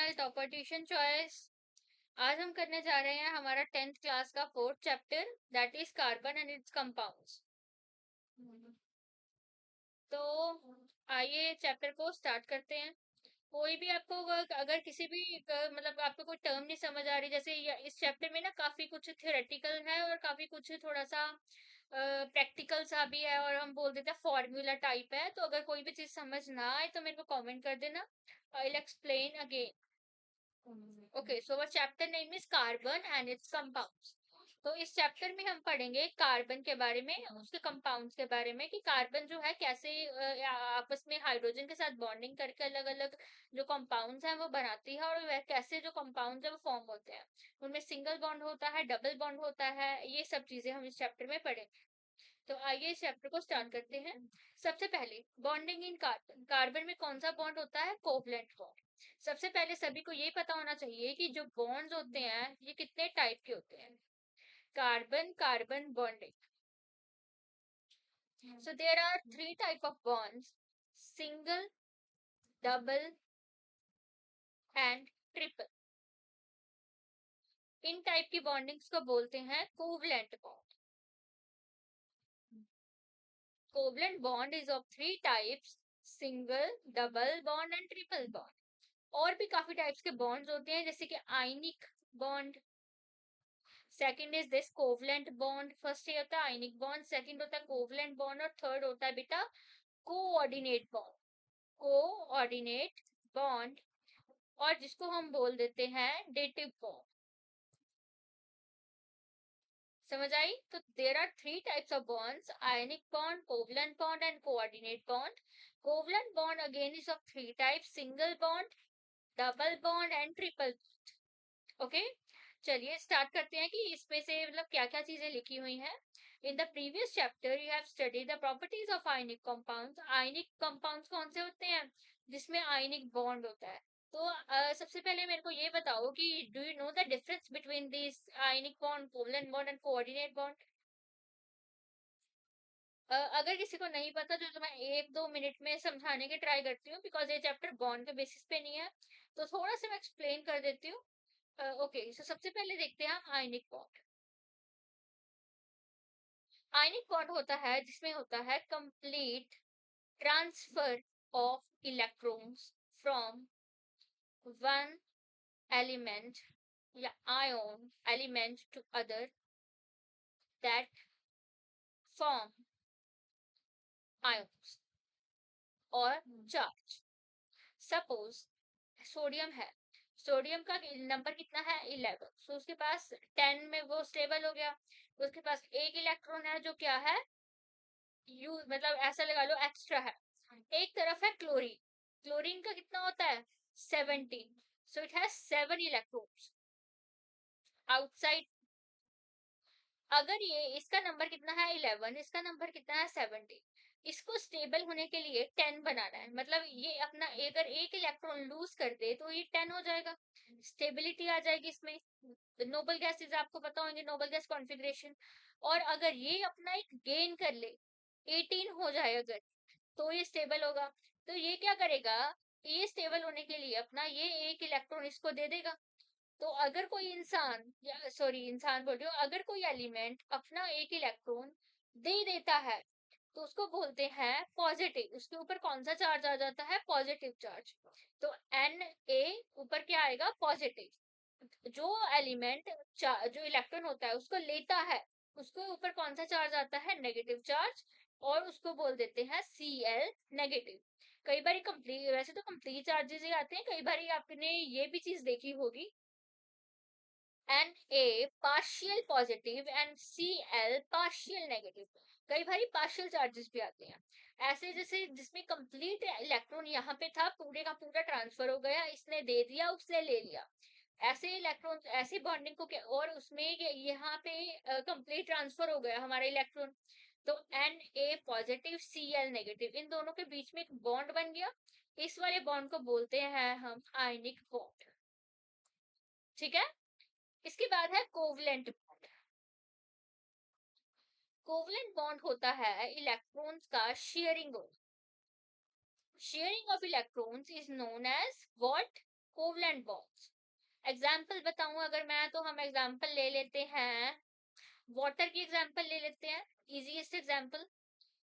Channel topper tuition choice. आज हम करने जा रहे हैं हमारा 10th क्लास का 4th chapter, that is carbon and it's compounds. तो आइए चैप्टर को स्टार्ट करते हैं। कोई भी आपको अगर किसी भी मतलब आपको कोई टर्म नहीं समझ आ रही, जैसे इस चैप्टर में ना काफी कुछ थ्योरेटिकल है और काफी कुछ थोड़ा सा प्रैक्टिकल सा भी है, और हम बोल देते हैं फॉर्मूला टाइप है। तो अगर कोई भी चीज समझ ना आए तो मेरे को कमेंट कर देना, I will explain again. Okay, so our chapter name is carbon and its compounds। तो इस चैप्टर में हम पढ़ेंगे कार्बन के बारे में, उसके कंपाउंड्स के बारे में, कि कार्बन जो है कैसे आपस में हाइड्रोजन के साथ बॉन्डिंग करके अलग अलग जो कंपाउंड्स हैं वो बनाती है, और वह कैसे जो कंपाउंड्स है वो फॉर्म होते हैं। उनमें सिंगल बॉन्ड होता है, डबल बॉन्ड होता है, ये सब चीजें हम इस चैप्टर में पढ़ेंगे। तो आइए इस चैप्टर को स्टार्ट करते हैं। सबसे पहले बॉन्डिंग इन कार्बन। कार्बन में कौन सा बॉन्ड होता है? Covalent bond. सबसे पहले सभी को ये पता होना चाहिए कि जो बॉन्ड्स होते हैं ये कितने टाइप के होते हैं। Carbon carbon bonding, so there are 3 type of bonds: single, double and triple। In type की बॉन्डिंग्स को बोलते हैं covalent bond. Covalent bond is of 3 types: single, double bond and triple bond. और भी काफी टाइप्स के बॉन्ड्स होते हैं, जैसे कि ionic bond, second is this covalent bond. First ये होता है आयनिक बॉन्ड, सेकंड होता है कोवलेंट बॉन्ड, और थर्ड होता है बेटा कोऑर्डिनेट बॉन्ड। कोऑर्डिनेट बॉन्ड, और जिसको हम बोल देते हैं डेटिव बॉन्ड। समझ आई? तो there are 3 types of bonds: ionic bond, covalent bond and coordinate bond। covalent bond again is of 3 types: single bond, double bond and triple bond। Okay, चलिए start करते हैं कि इसमें से मतलब क्या क्या चीजें लिखी हुई हैं। In the previous chapter you have studied the properties of ionic compounds. Ionic compounds कौन से होते हैं? जिसमें आयनिक बॉन्ड होता है। तो सबसे पहले मेरे को ये बताओ कि do you know the difference between this ionic bond, covalent bond and coordinate bond? अगर किसी को नहीं पता तो मैं 1-2 मिनट में समझाने की ट्राई करती हूँ, बिकॉज ये चैप्टर बॉन्ड के बेसिस पे नहीं है, तो थोड़ा सा मैं एक्सप्लेन कर देती हूँ। ओके, सो सबसे पहले देखते हैं हम आयनिक बॉन्ड। आयनिक बॉन्ड होता है जिसमें होता है complete transfer of electrons from one element या ion element to other that form ions और चार्ज। सपोज सोडियम है, सोडियम का नंबर कितना है? 11। सो उसके पास 10 में वो स्टेबल हो गया। उसके पास एक इलेक्ट्रॉन है जो क्या है, यू मतलब ऐसा लगा लो एक्स्ट्रा है। एक तरफ है क्लोरीन, क्लोरीन का कितना होता है? 17। So it has 7 electrons outside. अगर ये इसका नंबर कितना है 11, इसका नंबर कितना है 17, इसको स्टेबल होने के लिए 10 बनाना है। मतलब ये अपना अगर एक इलेक्ट्रॉन लूज कर दे तो ये 10 हो जाएगा, स्टेबिलिटी आ जाएगी इसमें। नोबल गैसेस आपको पता होंगे, नोबल गैस कॉन्फ़िगरेशन। और अगर ये अपना एक गेन कर ले, 18 हो जाए अगर, तो ये स्टेबल होगा। तो ये क्या करेगा, ये स्टेबल होने के लिए अपना ये एक इलेक्ट्रॉन इसको दे देगा। तो अगर कोई इंसान, या सॉरी इंसान बोल रही हूँ, अगर कोई एलिमेंट अपना एक इलेक्ट्रॉन दे देता है तो उसको बोलते हैं पॉजिटिव। उसके ऊपर कौन सा चार्ज आ जाता है? Positive charge. तो Na ऊपर क्या आएगा? पॉजिटिव। जो एलिमेंट जो इलेक्ट्रॉन होता है उसको लेता है, उसके ऊपर कौन सा चार्ज आता है? नेगेटिव चार्ज, और उसको बोल देते हैं Cl नेगेटिव। कई बार कंप्लीट, वैसे तो कंप्लीट चार्जेस ही आते हैं, कई बार आपने ये भी चीज देखी होगी Na partial positive and Cl partial negative. कई बार पार्शियल चार्जेस भी आते हैं ऐसे, जैसे जिसमें कंप्लीट इलेक्ट्रॉन यहाँ पे था, पूरे का पूरा ट्रांसफर हो गया, इसने दे दिया उसने ले लिया। ऐसे इलेक्ट्रॉन, ऐसी बॉन्डिंग को क्या, और उसमें यहाँ पे कंप्लीट ट्रांसफर हो गया हमारा इलेक्ट्रॉन। तो Na पॉजिटिव Cl नेगेटिव, इन दोनों के बीच में एक बॉन्ड बन गया। इस वाले बॉन्ड को बोलते हैं हम आयनिक बॉन्ड। ठीक है, इसके बाद है कोवलेंट बॉन्ड। कोवलेंट बॉन्ड होता है इलेक्ट्रॉन्स का sharing. Sharing of electrons is known as what? Covalent bonds. Example बताऊं अगर मैं, तो हम एग्जाम्पल ले लेते हैं, वाटर की एग्जाम्पल ले लेते हैं, इजीएस्ट एग्जाम्पल।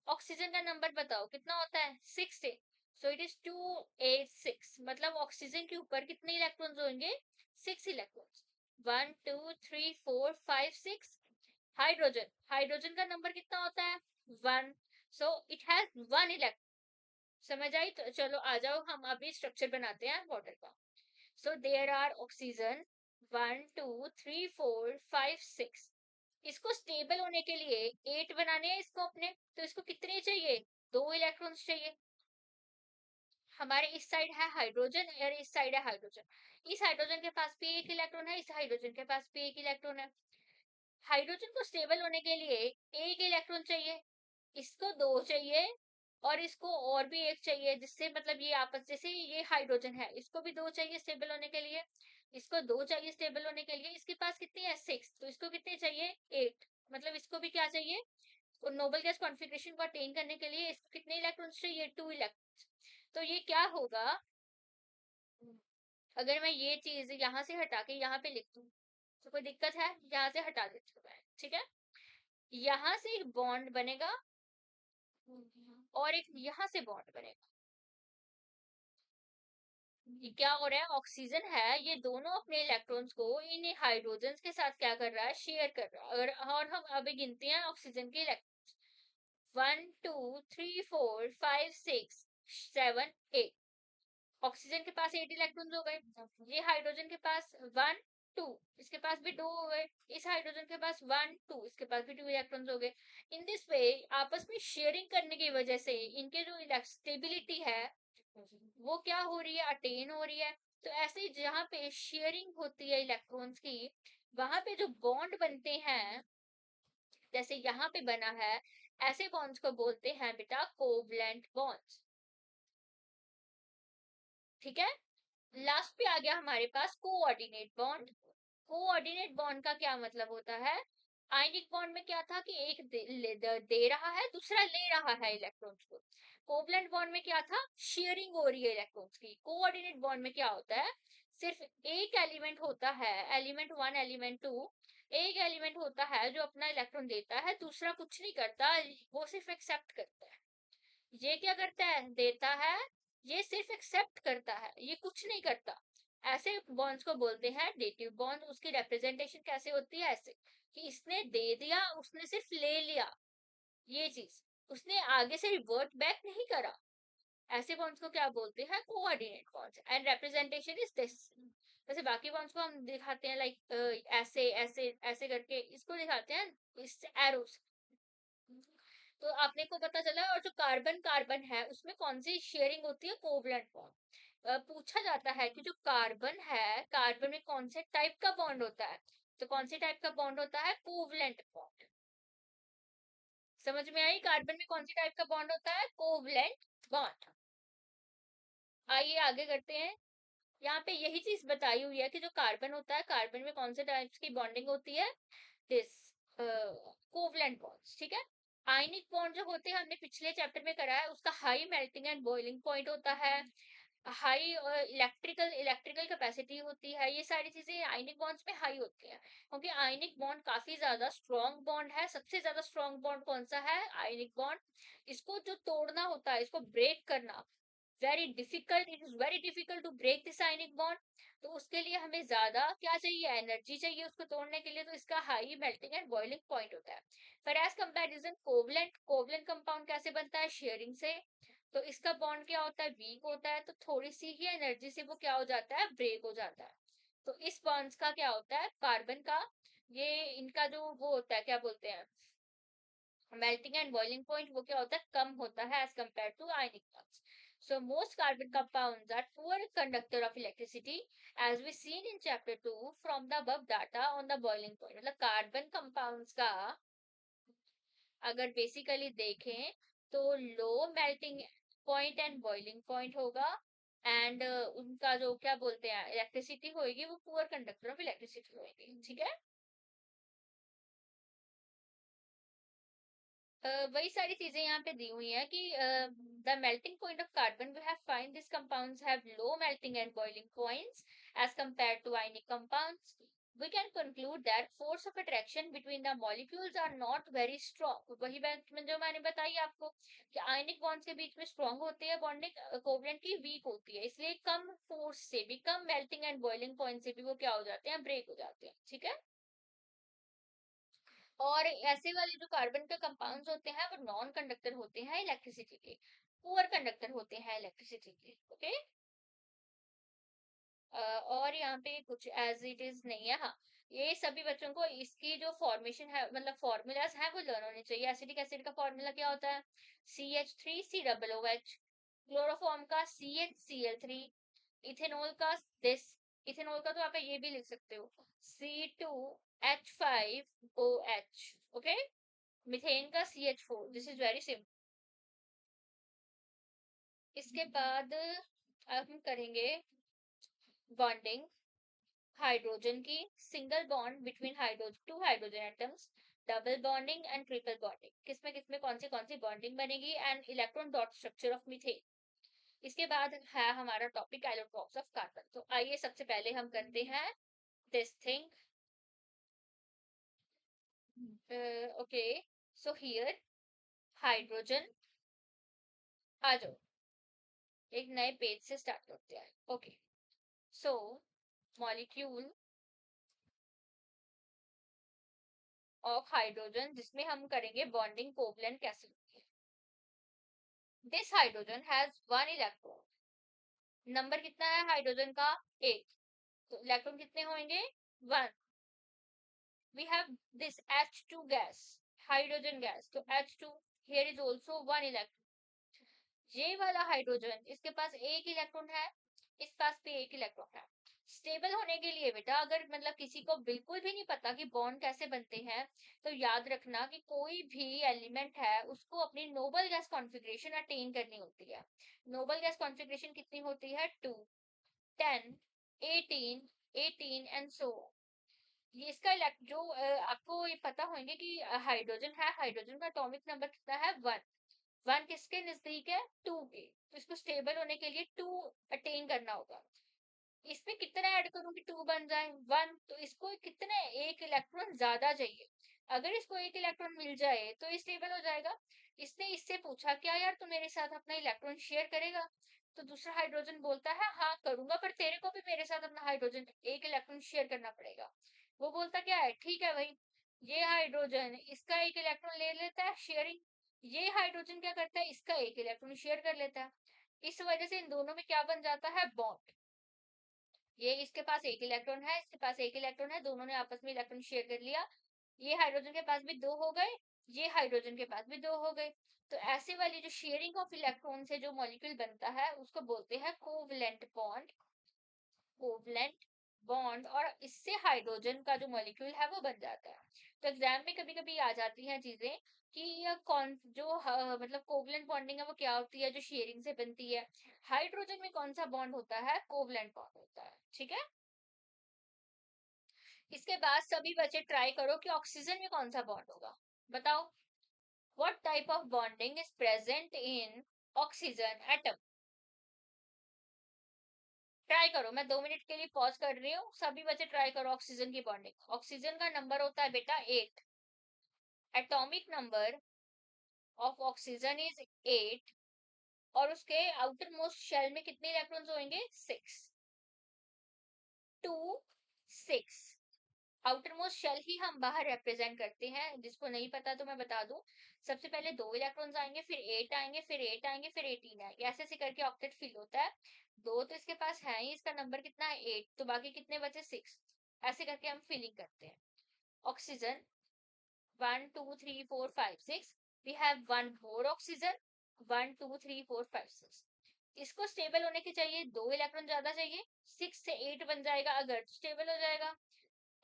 ऑक्सीजन का नंबर बताओ कितना होता है, 6 है। सो इट इज 286, मतलब ऑक्सीजन के ऊपर कितने इलेक्ट्रॉन्स होंगे, 6 इलेक्ट्रॉन्स। 1 2 3 4 5 6। हाइड्रोजन, हाइड्रोजन का नंबर कितना होता है, 1। So it has 1 electron. समझ आई? तो चलो आ जाओ, हम अभी स्ट्रक्चर बनाते हैं वाटर का। So there are oxygen 1 2 3 4 5 6। इसको स्टेबल होने के लिए 8 बनाने हैं इसको अपने, तो इसको कितने चाहिए, 2 इलेक्ट्रॉन्स चाहिए। हमारे इस साइड है हाइड्रोजन और इस साइड है हाइड्रोजन। इस हाइड्रोजन के पास भी 1 इलेक्ट्रॉन है, इस हाइड्रोजन के पास भी 1 इलेक्ट्रॉन है। हाइड्रोजन को स्टेबल होने के लिए 1 इलेक्ट्रॉन चाहिए, इसको 2 चाहिए, और इसको और भी 1 चाहिए, जिससे मतलब ये आपस, जैसे ये हाइड्रोजन है, इसको भी 2 चाहिए स्टेबल होने के लिए, इसको 2 चाहिए स्टेबल होने के लिए। इसके पास कितनी है, 6, तो इसको कितने चाहिए, 8। मतलब इसको भी क्या चाहिए, तो नोबल गैस कॉन्फ़िगरेशन को अटेन करने के लिए इसको कितने इलेक्ट्रॉन्स चाहिए, 2 इलेक्ट्रॉन्स। तो ये क्या होगा, अगर मैं ये चीज यहाँ से हटा के यहाँ पे लिख दूं, तो कोई दिक्कत है, यहाँ से हटा देती हूँ मैं, ठीक है। यहाँ से एक बॉन्ड बनेगा और एक यहाँ से बॉन्ड बनेगा। ये क्या हो रहा है, ऑक्सीजन है, ये दोनों अपने इलेक्ट्रॉन्स को इन हाइड्रोजन के साथ क्या कर रहा है, शेयर कर रहा है। और हम अभी गिनते हैं ऑक्सीजन के इलेक्ट्रॉन्स, 1 2 3 4 5 6 7 8। ऑक्सीजन के पास 8 इलेक्ट्रॉन्स हो गए। ये हाइड्रोजन के पास 1 2, इसके पास भी 2 हो गए। इस हाइड्रोजन के पास 1 2, इसके पास भी 2 इलेक्ट्रॉन्स हो गए। इन दिस वे आपस में शेयरिंग करने की वजह से इनके जो स्टेबिलिटी है वो क्या हो रही है, अटेन हो रही है। तो ऐसे जहाँ पे शेयरिंग होती है इलेक्ट्रॉन्स की, वहां पे जो बॉन्ड बनते हैं, जैसे यहाँ पे बना है, ऐसे बॉन्ड्स को बोलते हैं बेटा कोवलेंट बॉन्ड्स। ठीक है। लास्ट पे आ गया हमारे पास कोऑर्डिनेट बॉन्ड। कोऑर्डिनेट बॉन्ड का क्या मतलब होता है, आयनिक बॉन्ड में क्या था कि एक दे रहा है, दूसरा ले रहा है इलेक्ट्रॉन्स को। कोवलेंट बॉन्ड में क्या था, शेयरिंग हो रही है इलेक्ट्रॉन्स की। कोऑर्डिनेट बॉन्ड में क्या होता है, सिर्फ एक एलिमेंट होता है, एलिमेंट 1 एलिमेंट 2, एक एलिमेंट होता है जो अपना इलेक्ट्रॉन देता है, दूसरा कुछ नहीं करता, वो सिर्फ एक्सेप्ट करता है। ये क्या करता है, देता है, ये सिर्फ एक्सेप्ट करता है, ये कुछ नहीं करता। ऐसे बॉन्ड्स को बोलते हैं डेटिव बॉन्ड। उसकी रिप्रेजेंटेशन कैसे होती है, ऐसे कि इसने दे दिया, उसने सिर्फ ले लिया, ये चीज, उसने आगे से रिवर्ट बैक नहीं करा। ऐसे बॉन्ड्स को क्या बोलते हैं, coordinate bonds. And representation is this. वैसे बाकी बॉन्ड्स को हम दिखाते हैं लाइक ऐसे ऐसे ऐसे करके, इसको दिखाते हैं इस एरोस। तो आपने को पता चला। और जो कार्बन कार्बन है उसमें कौन सी शेयरिंग होती है, कोवलेंट बॉन्ड। पूछा जाता है कि जो कार्बन है, कार्बन में कौन से टाइप का बॉन्ड होता है, तो कौन से टाइप का बॉन्ड होता है, कोवलेंट बॉन्ड। समझ में आई, कार्बन में कौन सी टाइप का बॉन्ड होता है, कोवलेंट बॉन्ड। आइए आगे करते हैं। यहाँ पे यही चीज बताई हुई है कि जो कार्बन होता है, कार्बन में कौन से टाइप्स की बॉन्डिंग होती है, दिस कोवलेंट बॉन्ड्स। ठीक है। आयनिक बॉन्ड जो होते हैं, हमने पिछले चैप्टर में करा है, उसका high melting and boiling point होता है, हाई इलेक्ट्रिकल इलेक्ट्रिकल कैपेसिटी होती है। ये सारी चीजें आयनिक बॉन्ड्स में हाई होती है, क्योंकि आयनिक बॉन्ड काफी ज्यादा स्ट्रॉन्ग बॉन्ड है। सबसे ज्यादा स्ट्रॉन्ग बॉन्ड कौन सा है, आयनिक बॉन्ड। इसको जो तोड़ना होता है, इसको ब्रेक करना very difficult, it is very difficult to break this ionic bond. तो उसके लिए हमें ज्यादा क्या चाहिए, एनर्जी चाहिए उसको तोड़ने के लिए, तो इसका high melting and boiling point होता है। पर as comparison covalent, covalent compound कैसे बनता है, शेयरिंग से। तो इसका बॉन्ड क्या होता है, वीक होता है, तो थोड़ी सी ही एनर्जी से वो क्या हो जाता है, ब्रेक हो जाता है। तो इस बॉन्ड्स का क्या होता है, कार्बन का, ये इनका जो वो होता है, क्या बोलते हैं, melting and boiling point, वो क्या होता है, कम होता है as compared to ionic bonds. So most carbon compounds are poor conductor of electricity, as we seen in chapter 2 from the above data on the boiling point. मतलब carbon compounds का अगर basically देखें तो low melting point and boiling point होगा, and उनका जो क्या बोलते हैं इलेक्ट्रिसिटी होगी, वो पुअर कंडक्टर ऑफ इलेक्ट्रिसिटी होगी। ठीक है। वही सारी चीजें यहाँ पे दी हुई है कि the melting point of carbon we have find this compounds have low melting and boiling points as compared to ionic compounds. We can conclude that force of attraction between the molecules are not very strong. वही बात जो मैंने बताई आपको कि आयनिक bonds के बीच में strong होती है बॉन्डिंग, कोवलेंट की वीक होती है, इसलिए कम फोर्स से भी, कम मेल्टिंग एंड बॉइलिंग पॉइंट से भी वो क्या हो जाते हैं, ब्रेक हो जाते हैं. ठीक है. और ऐसे वाले जो कार्बन के कंपाउंड्स होते हैं वो नॉन कंडक्टर होते हैं इलेक्ट्रिसिटी के, पुअर कंडक्टर होते हैं इलेक्ट्रिसिटी के. ओके. और यहाँ पे कुछ एज इट इज नहीं है. हाँ, ये सभी बच्चों को इसकी जो फॉर्मेशन है, मतलब फॉर्मूलाज है, वो लर्न होने चाहिए. एसिटिक एसिड का फॉर्मूला क्या होता है, CH3COOH. क्लोरोफॉर्म का CHCl3. इथेनॉल का दिस. इथेनॉल का तो आप ये भी लिख सकते हो, C2H5OH. ओके. मिथेन का CH4. This is very simple. इसके बाद अब हम करेंगे बॉन्डिंग हाइड्रोजन की. Single bond between hydrogen, two hydrogen atoms. Double bonding and triple bonding. किसमें किसमें कौन सी बॉन्डिंग बनेगी. And electron dot structure of methane. इसके बाद है हमारा टॉपिक एलोट्रॉप्स ऑफ कार्बन. तो आइए सबसे पहले हम करते हैं this thing. Okay. So here hydrogen. आ जाओ, एक नए पेज से स्टार्ट करते हैं. Okay. So molecule of hydrogen जिसमें हम करेंगे बॉन्डिंग कोवलेंट कैसे होती है. This hydrogen has one electron. Number कितना है हाइड्रोजन का, 8. तो इलेक्ट्रॉन कितने होंगे, 1. We have this H2 gas, hydrogen gas. So H2, here is also one electron. ये वाला हाइड्रोजन, इसके पास एक इलेक्ट्रॉन है, इस पास भी एक इलेक्ट्रॉन है. स्टेबल होने के लिए बेटा, अगर मतलब किसी को बिल्कुल भी नहीं पता कि बॉन्ड कैसे बनते हैं, तो याद रखना कि कोई भी एलिमेंट है उसको अपनी नोबल गैस कॉन्फ़िगरेशन अटेन करनी होती है. नोबल गैस कॉन्फ़िगरेशन कितनी होती है, 2, 10, 18, 18 एंड सो. ये इसका जो आपको ये पता होंगे कि हाइड्रोजन है, हाइड्रोजन का एटॉमिक नंबर कितना है, 1. 1 किसके नजदीक है, 2 के. तो इसको स्टेबल होने के लिए 2 अटेन करना होगा. इसमें कितना ऐड करूं कि 2 बन जाए, 1. तो इसको कितने, एक इलेक्ट्रॉन ज्यादा चाहिए. अगर इसको एक इलेक्ट्रॉन मिल जाए तो ये स्टेबल हो जाएगा. इसने इससे पूछा क्या यार तू मेरे साथ अपना इलेक्ट्रॉन शेयर करेगा. तो दूसरा हाइड्रोजन बोलता है हाँ करूंगा, पर तेरे को भी मेरे साथ अपना हाइड्रोजन एक इलेक्ट्रॉन शेयर करना पड़ेगा. वो बोलता क्या है, ठीक है भाई. ये हाइड्रोजन इसका एक इलेक्ट्रॉन ले लेता है, शेयरिंग. ये हाइड्रोजन क्या करता है, इसका एक इलेक्ट्रॉन शेयर कर लेता है. इस वजह से इन दोनों में क्या बन जाता है, बॉन्ड. ये इसके पास एक इलेक्ट्रॉन है, इसके पास एक इलेक्ट्रॉन है, दोनों ने आपस में इलेक्ट्रॉन शेयर कर लिया. ये हाइड्रोजन के पास भी 2 हो गए, ये हाइड्रोजन के पास भी 2 हो गए. तो ऐसे वाली जो शेयरिंग ऑफ इलेक्ट्रॉन से जो मॉलिक्यूल बनता है उसको बोलते हैं कोवलेंट बॉन्ड. Covalent bond. और इससे हाइड्रोजन का जो मॉलिक्यूल है वो बन जाता है. तो एग्जाम में कभी कभी आ जाती हैं चीजें कि ये कौन जो मतलब कोवलेंट बॉन्डिंग है वो क्या होती है, जो शेयरिंग से बनती है. हाइड्रोजन में कौन सा बॉन्ड होता है, कोवलेंट बॉन्ड होता है. ठीक है. इसके बाद सभी बच्चे ट्राई करो कि ऑक्सीजन में कौन सा बॉन्ड होगा. बताओ, what type of bonding is present in oxygen atom. Try करो, मैं 2 मिनट के लिए पॉज कर रही हूँ, सभी बच्चे ट्राई करो ऑक्सीजन की बॉन्डिंग. ऑक्सीजन का नंबर होता है बेटा 8. Atomic number of oxygen is 8. और उसके आउटर मोस्ट शेल में कितने इलेक्ट्रॉन्स होंगे, 6. 2, 6. आउटर मोस्ट शेल ही हम बाहर रिप्रेजेंट करते हैं. जिसको नहीं पता तो मैं बता दूं, सबसे पहले 2 इलेक्ट्रॉन्स आएंगे, फिर 8 आएंगे, फिर 8 आएंगे, फिर 18 आएंगे. ऐसे ऐसे करके ऑक्टेट फिल होता है. 2 तो इसके पास है ही, इसका नंबर कितना है, 8. तो बाकी कितने बचे, 6. ऐसे करके हम फिलिंग करते हैं. Oxygen 1 2 3 4 5 6. We have one more oxygen, 1 2 3 4 5 6. इसको स्टेबल होने के चाहिए 2 इलेक्ट्रॉन ज्यादा चाहिए, 6 से 8 बन जाएगा अगर स्टेबल हो जाएगा.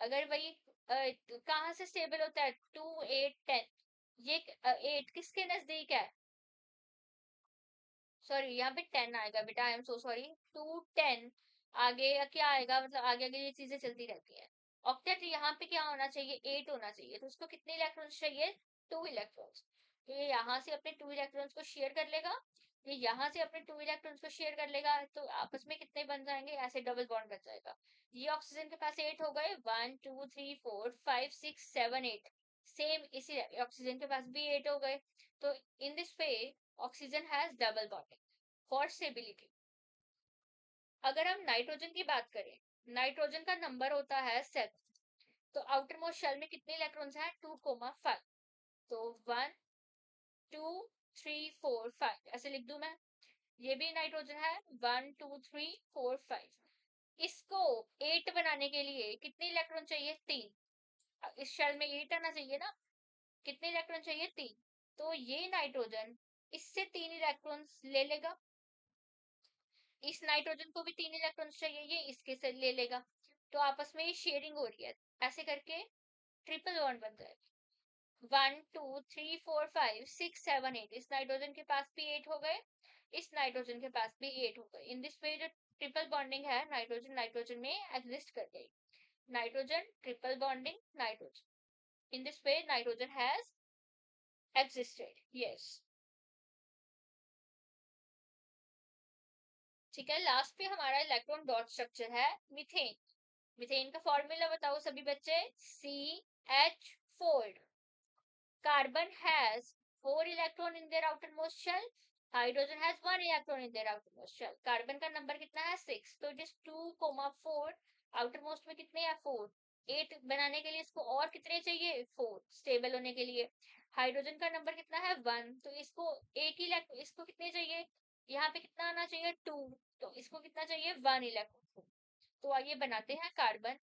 अगर वही कहाँ से स्टेबल होता है, 2 8 10. ये 8 किसके नजदीक है, सॉरी यहाँ पे 10 आएगा बेटा, आई एम सो सॉरी. 2 10. आगे क्या आएगा, मतलब आगे आगे ये चीजें चलती रहती है. ऑक्टेट यहाँ पे क्या होना चाहिए, 8 होना चाहिए. तो उसको कितने इलेक्ट्रॉन्स चाहिए, 2 इलेक्ट्रॉन्स. ये यहाँ से अपने 2 इलेक्ट्रॉन्स को शेयर कर लेगा, ये यहाँ से अपने 2 इलेक्ट्रॉन्स को शेयर कर लेगा, तो आपस में कितने बन जाएंगे, ऐसे डबल बॉन्ड बन जाएगा। ये ऑक्सीजन के पास 8 हो गए, 1 2 3 4 5 6 7 8। सेम इसी ऑक्सीजन के पास भी 8 हो गए। तो in this way oxygen has double bonding for stability. अगर हम नाइट्रोजन की बात करें, नाइट्रोजन का नंबर होता है 7। तो आउटर मोस्ट शेल में कितने इलेक्ट्रॉन्स हैं, 2,5। तो 1 2 3 4 5 ऐसे लिख दूं मैं। ये भी नाइट्रोजन है, 1 2 3 4 5। इसको 8 बनाने के लिए कितने इलेक्ट्रॉन चाहिए, 3। इस शेल में 8 आना चाहिए ना, कितने इलेक्ट्रॉन चाहिए, 3। तो ये नाइट्रोजन इससे 3 इलेक्ट्रॉन ले लेगा, इस नाइट्रोजन को भी 3 इलेक्ट्रॉन चाहिए, ये इसके से ले लेगा। तो आपस में ये शेयरिंग हो रही है, ऐसे करके ट्रिपल बॉन्ड बन जाएगा। 1 2 3 4 5 6 7 8। इस नाइट्रोजन के पास भी 8 हो गए, इस नाइट्रोजन के पास भी 8 हो गए। इन दिस वे जो ट्रिपल बॉन्डिंग है नाइट्रोजन नाइट्रोजन में एग्जिस्ट कर गई। Nitrogen triple bonding nitrogen, in this way nitrogen has existed. Yes, ठीक है। लास्ट पे हमारा इलेक्ट्रॉन डॉट स्ट्रक्चर है मीथेन। मीथेन का फॉर्मूला बताओ सभी बच्चे, CH4। Carbon has 4 electron in their outermost shell. Hydrogen has 1 electron in their outermost shell. Carbon का नंबर कितना है, 6। तो इट इज 2,4। आउटरमोस्ट में कितने हैं, 4। 8 बनाने के लिए इसको और कितने चाहिए, 4 स्टेबल होने के लिए। हाइड्रोजन का नंबर कितना है, 1। तो इसको एक ही इसको कितने चाहिए, यहाँ पे कितना आना चाहिए, 2। तो इसको कितना चाहिए, 1 इलेक्ट्रॉन। तो आइए बनाते हैं कार्बन।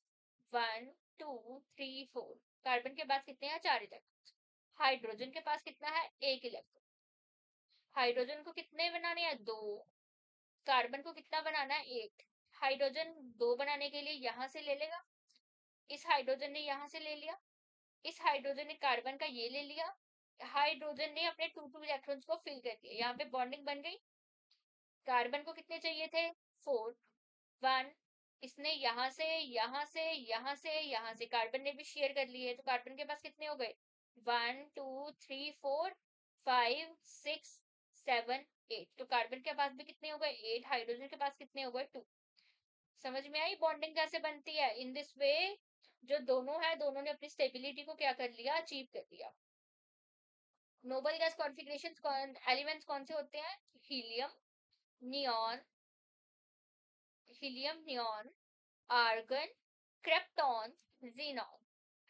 1 2 3 4। कार्बन के पास कितने हैं, 4 इलेक्ट्रॉन। हाइड्रोजन के पास कितना है, 1 इलेक्ट्रॉन। हाइड्रोजन को कितने बनाने हैं, 2। कार्बन को कितना बनाना है, 8। हाइड्रोजन 2 बनाने के लिए यहां से ले लेगा, इस हाइड्रोजन ने यहां से ले लिया, इस हाइड्रोजन ने कार्बन का ये ले लिया। हाइड्रोजन ने अपने 2 इलेक्ट्रॉन्स को फिल कर दिया, यहाँ पे बॉन्डिंग बन गई। कार्बन को कितने चाहिए थे, 4। 1। इसने यहाँ से यहाँ से यहाँ से यहाँ से कार्बन ने भी शेयर कर लिए, तो कार्बन के पास कितने हो गए, 1 2 3 4 5 6 7 8। तो कार्बन के पास भी कितने हो गए, 8। हाइड्रोजन के पास कितने हो गए, 2। समझ में आई बॉन्डिंग कैसे बनती है। इन दिस वे जो दोनों है, दोनों ने अपनी स्टेबिलिटी को क्या कर लिया, अचीव कर लिया। नोबल गैस कॉन्फ़िगरेशन एलिमेंट्स कौन से होते हैं, helium, neon, helium neon, argon, krypton, xenon.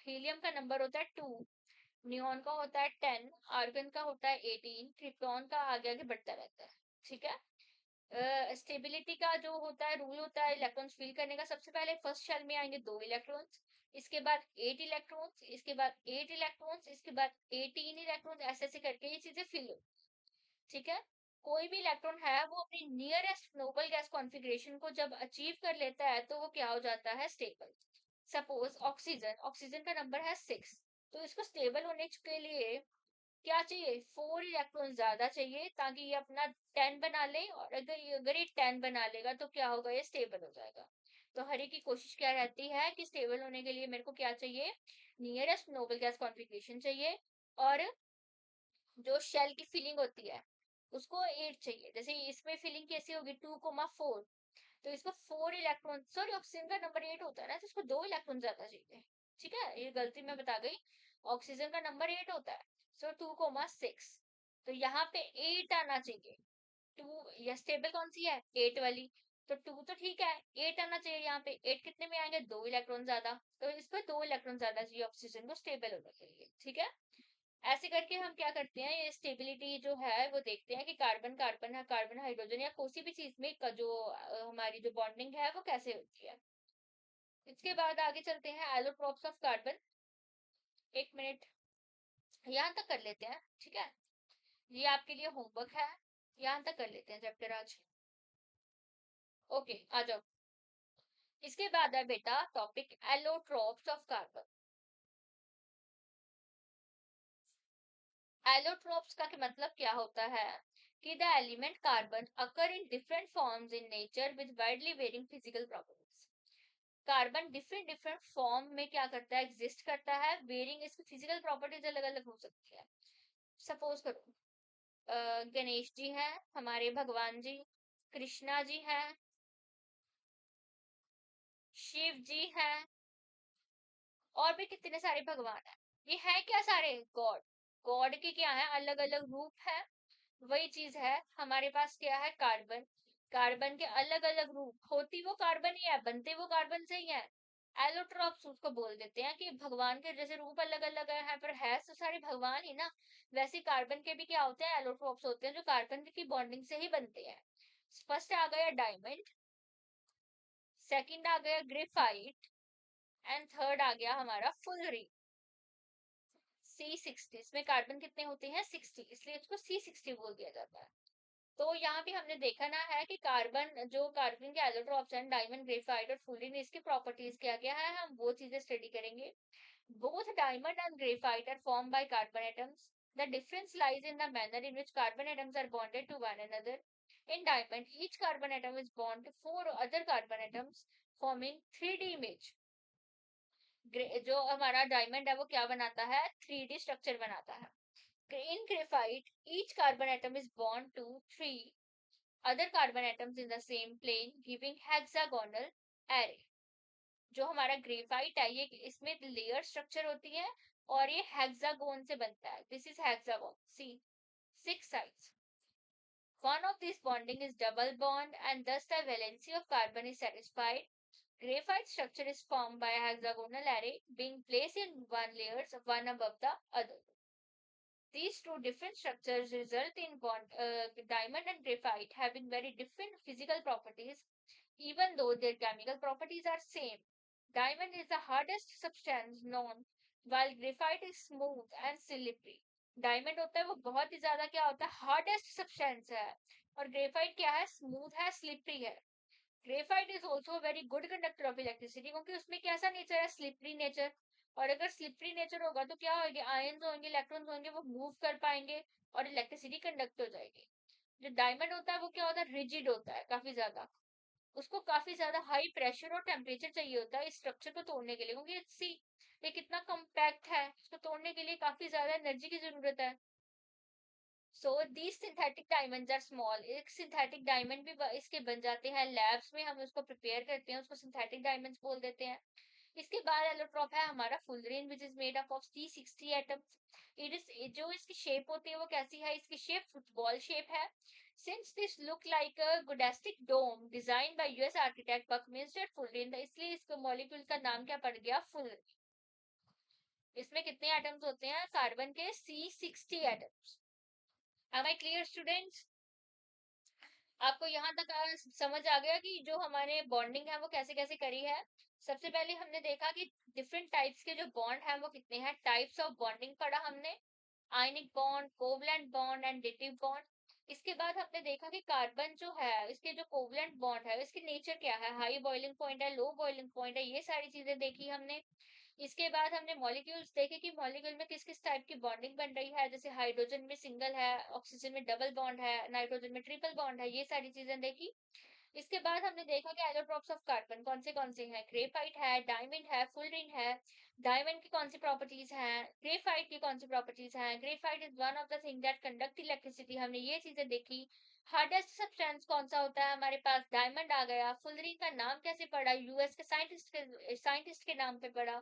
Helium का नंबर होता है 2, नियॉन का होता है 10, आर्गन का होता है 18, क्रिप्टॉन का आगे आगे बढ़ता रहता है। ठीक है। स्टेबिलिटी का जो होता है रूल होता है इलेक्ट्रॉन्स फिल करने का, सबसे पहले फर्स्ट शेल में आएंगे 2 इलेक्ट्रॉन्स, इसके बाद 8 इलेक्ट्रॉन्स, इसके बाद 8 इलेक्ट्रॉन्स, इसके बाद 18 इलेक्ट्रॉन्स, ऐसे ऐसे करके ये चीजें फिल हो। ठीक है। कोई भी इलेक्ट्रॉन है वो अपनी नियरेस्ट नोबल गैस कॉन्फ़िगरेशन को जब अचीव कर लेता है तो वो क्या हो जाता है, स्टेबल। सपोज ऑक्सीजन, ऑक्सीजन का नंबर है 6। तो इसको स्टेबल होने के लिए क्या चाहिए, 4 इलेक्ट्रॉन ज्यादा चाहिए, ताकि ये अपना 10 बना ले। और अगर ये 10 बना लेगा तो क्या होगा, ये स्टेबल हो जाएगा। तो हर एक की कोशिश क्या रहती है कि स्टेबल होने के लिए मेरे को क्या चाहिए, नियरेस्ट नोबल गैस कॉन्फ़िगरेशन चाहिए। और जो शेल की फिलिंग होती है उसको 8 चाहिए। जैसे इसमें फिलिंग कैसी होगी, 2,4। तो इसको 4 इलेक्ट्रॉन, सॉरी ऑक्सीजन का नंबर 8 होता है ना, तो इसको 2 इलेक्ट्रॉन ज्यादा चाहिए। ठीक है, ये गलती मैं बता गई, ऑक्सीजन का नंबर 8 होता है, सो 2,6। तो यहाँ पे 8 आना चाहिए। 2 या स्टेबल कौन सी है, 8 वाली। तो 2 तो ठीक है, 8 आना चाहिए यहाँ पे। 8 कितने में आएंगे, 2 इलेक्ट्रॉन ज्यादा। तो इसको 2 इलेक्ट्रॉन ज्यादा चाहिए ऑक्सीजन को स्टेबल होने के लिए। ठीक है। ऐसे करके हम क्या करते हैं, ये स्टेबिलिटी जो है वो देखते हैं कि कार्बन कार्बन है, कार्बन हाइड्रोजन या किसी भी चीज में का जो हमारी जो बॉन्डिंग है वो कैसे होती है। इसके बाद आगे चलते हैं एलोट्रोप्स ऑफ कार्बन। 1 मिनट यहाँ तक कर लेते हैं, ठीक है। ये आपके लिए होमवर्क है, यहाँ तक कर लेते हैं चैप्टर आज। ओके, आ जाओ। इसके बाद है बेटा topic allotropes of carbon. Allotropes का मतलब क्या होता है कि the element carbon occur in different forms in nature with widely varying physical properties. Carbon different different form में क्या करता है, एग्जिस्ट करता है, वेरिंग, इसकी फिजिकल प्रॉपर्टीज अलग अलग हो सकती है। सपोज करो गणेश जी हैं, हमारे भगवान जी, कृष्णा जी हैं, शिव जी हैं, और भी कितने सारे भगवान हैं। ये है क्या सारे गॉड। गॉड के क्या है, अलग अलग रूप है। वही चीज है हमारे पास क्या है, कार्बन। कार्बन के अलग अलग रूप, होती वो कार्बन ही है, बनते वो कार्बन से ही है। एलोट्रॉप्स उसको बोल देते हैं कि भगवान के जैसे रूप अलग अलग है पर है तो सारे भगवान ही ना। वैसे कार्बन के भी क्या होते हैं, एलोट्रॉप्स होते हैं जो कार्बन की बॉन्डिंग से ही बनते हैं। फर्स्ट आ गया डायमंड, सेकंड आ गया ग्रेफाइट, एंड थर्ड आ गया हमारा फुलरी। C60, इसमें कार्बन कितने होते हैं, 60, इसलिए इसको C60 बोल दिया जाता है। तो यहाँ पे हमने देखा ना है कि कार्बन, जो कार्बन के एलोट्रॉप्स हैं, डायमंड, ग्रेफाइट और फुलरीन, इसकी प्रॉपर्टीज क्या क्या है, हम वो चीजें स्टडी करेंगे। Both diamond and graphite are form by carbon atoms. The difference lies in the manner in which carbon atoms are bonded to one another. In diamond, each carbon atom is bonded to four other carbon atoms, forming 3D image. जो हमारा diamond है वो क्या बनाता है, 3D structure बनाता है। In graphite, each carbon atom is bound to three other carbon atoms in the same plane, giving hexagonal array. जो हमारा ग्रेफाइट है ये, इसमें लेयर स्ट्रक्चर होती है और ये हेक्सागोन से बनता है। This is hexagon, see 6 sides. One of these bonding is double bond and thus the valency of carbon is satisfied. Graphite structure is formed by a hexagonal array being placed in one layers, one above the other. These two different structures result in diamond and graphite having very different physical properties, even though their chemical properties are same. Diamond is the hardest substance known, while graphite is smooth and slippery. Diamond होता है वो बहुत ही ज्यादा क्या होता है, hardest substance है, और ग्रेफाइट क्या है, स्मूथ है, स्लिपरी है। Graphite is also very good conductor of electricity, क्योंकि उसमें कैसा नेचर है, स्लिपरी नेचर। और अगर स्लिपरी नेचर होगा तो क्या होगी, आयंस होंगे, इलेक्ट्रॉन्स होंगे, वो मूव कर पाएंगे और इलेक्ट्रिसिटी कंडक्ट हो जाएगी। जो डायमंड होता है वो क्या होता है, रिजिड होता है काफी ज्यादा। उसको काफी ज्यादा हाई प्रेशर और टेम्परेचर चाहिए होता है इस स्ट्रक्चर को तोड़ने के लिए, क्योंकि सी ये कितना कम्पैक्ट है, इसको तोड़ने के लिए काफी ज्यादा एनर्जी की जरूरत है। So these synthetic diamonds are small. एक सिंथेटिक डायमंड भी इसके बन जाते हैं लैब्स में, हम उसको प्रिपेयर करते हैं, उसको सिंथेटिक डायमंड्स बोल देते हैं। इसके बाद एलोट्रॉप है हमारा fullerene, which is made up of C60 atoms. It is, जो इसकी शेप होती है वो कैसी है, इसकी शेप फुटबॉल शेप है। Since this look like a geodesic dome design by US architect Buckminster fullerene, इसलिए इसको मॉलिक्यूल का नाम क्या पड़ गया, फुलरीन। इसमें कितने एटम्स होते हैं, कार्बन के C60 atoms. Am I clear students? आपको यहाँ तक समझ आ गया कि जो हमारे बॉन्डिंग है वो कैसे कैसे करी है। सबसे पहले हमने देखा कि डिफरेंट टाइप्स के जो बॉन्ड हैं वो कितने हैं, टाइप्स ऑफ बॉन्डिंग पढ़ा हमने, ionic bond, covalent bond and dative bond. इसके बाद हमने देखा कि कार्बन जो है इसके जो कोवलेंट बॉन्ड है इसकी नेचर क्या है, हाई बॉइलिंग पॉइंट है, लो बॉइलिंग पॉइंट है, ये सारी चीजें देखी हमने। इसके बाद हमने मॉलिक्यूल्स देखे कि मॉलिक्यूल में किस किस टाइप की बॉन्डिंग बन रही है, जैसे हाइड्रोजन में सिंगल है, ऑक्सीजन में डबल बॉन्ड है, नाइट्रोजन में ट्रिपल बॉन्ड है, ये सारी चीजें देखी। इसके बाद हमने देखा कि एलोट्रॉप्स ऑफ कार्बन कौन से हैं, ग्रेफाइट है, डायमंड है, फुलरिन है। डायमंड की कौन सी प्रॉपर्टीज हैं, ग्रेफाइट की कौन सी प्रॉपर्टीज हैं, graphite is one of the thing that conduct electricity, हमने ये चीजें देखी। हार्डेस्ट सब्सटेंस कौन सा होता है हमारे पास, डायमंड आ गया। फुलरिन का नाम कैसे पड़ा, US के साइंटिस्ट के नाम पे पड़ा।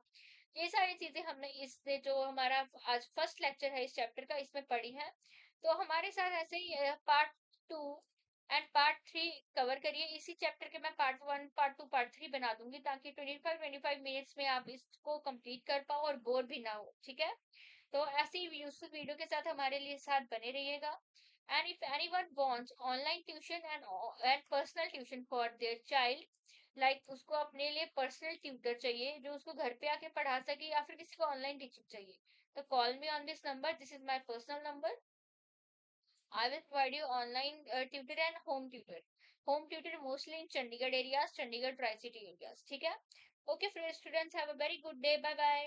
ये सारी चीजें हमने इससे, जो हमारा आज फर्स्ट लेक्चर है इस चैप्टर का, इसमें पढ़ी है। तो हमारे साथ ऐसे ही पार्ट 2 एंड पार्ट 3 कवर करिए। इसी चैप्टर के मैं पार्ट 1, पार्ट 2, पार्ट 3 बना दूंगी, ताकि 25 मिनट्स में आप इसको कंप्लीट कर पाओ और बोर भी ना हो, ठीक है। तो ऐसे ही यूजफुल वीडियो के साथ हमारे लिए साथ बने रहिएगा। And if anyone wants online tuition and personal tuition for their child, like उसको अपने लिए पर्सनल ट्यूटर चाहिए जो उसको घर पे आके पढ़ा सके, या फिर किसी को ऑनलाइन टीचिंग चाहिए, तो call me on this number, this is my personal number. I will provide you online tutor and home tutor. Home tutor mostly in Chandigarh areas, Chandigarh Tri-City areas. ठीक है? Okay, friends, students, have a very good day. Bye bye.